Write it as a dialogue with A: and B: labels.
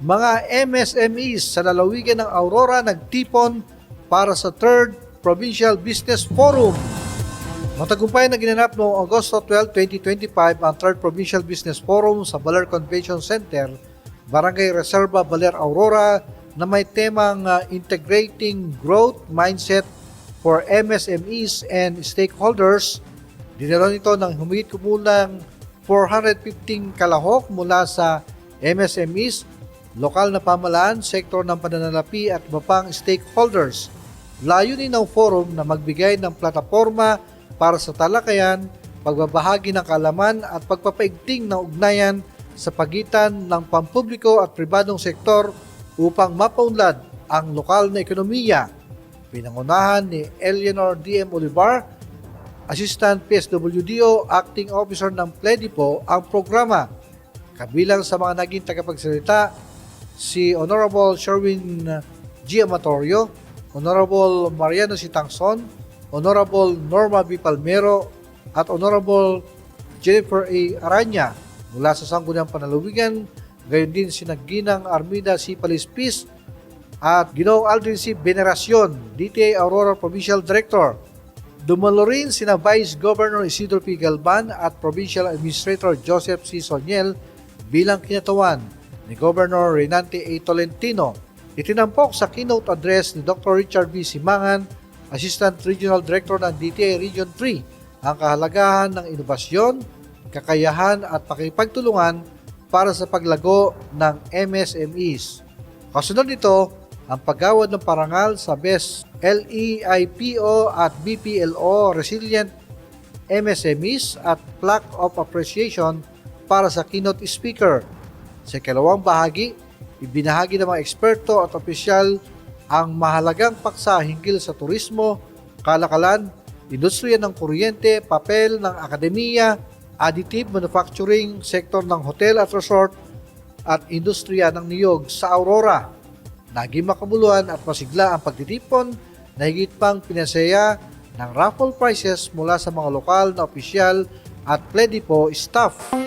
A: Mga MSMEs sa lalawigan ng Aurora nagtipon para sa 3rd Provincial Business Forum. Matagumpay na ginanap noong Agosto 12, 2025 ang 3rd Provincial Business Forum sa Baler Convention Center, Barangay Reserva, Baler, Aurora na may temang Integrating Growth Mindset for MSMEs and Stakeholders. Dinalo nito ng humigit kumulang 415 kalahok mula sa MSMEs, lokal na pamahalaan, sektor ng pananalapi at iba pang stakeholders. Layunin ng forum na magbigay ng plataporma para sa talakayan, pagbabahagi ng kaalaman at pagpapaigting ng ugnayan sa pagitan ng pampubliko at pribadong sektor upang mapaunlad ang lokal na ekonomiya. Pinangunahan ni Eleanor D.M. Olivar, Assistant PSWDO, Acting Officer ng Pledipo, ang programa. Kabilang sa mga naging tagapagsalita, si Honorable Sherwin G. Amatorio, Honorable Mariano C. Tangson, Honorable Norma B. Palmero, at Honorable Jennifer A. Aranya mula sa Sangguniang Panalawigan, gayon din si Ginang Armida C. Palispis at Ginoong Aldrin C. Veneracion, DTA Aurora Provincial Director. Dumalo rin sina Vice Governor Isidro P. Galban at Provincial Administrator Joseph C. Soniel bilang kinatawan ni Governor Renante A. Tolentino. Itinampok sa keynote address ni Dr. Richard B. Simangan, Assistant Regional Director ng DTA Region 3, ang kahalagahan ng inobasyon, kakayahan at pakipagtulungan para sa paglago ng MSMEs. Kasunod nito, ang paggawad ng parangal sa Best LEIPO at BPLO Resilient MSMEs at Plaque of Appreciation para sa keynote speaker. Sa ikalawang bahagi, ibinahagi ng mga eksperto at opisyal ang mahalagang paksa hinggil sa turismo, kalakalan, industriya ng kuryente, papel ng akademiya, additive manufacturing, sektor ng hotel at resort, at industriya ng niyog sa Aurora. Naging makabuluhan at masigla ang pagtitipon na higit pang pinasaya ng raffle prizes mula sa mga lokal na opisyal at Pledipo staff.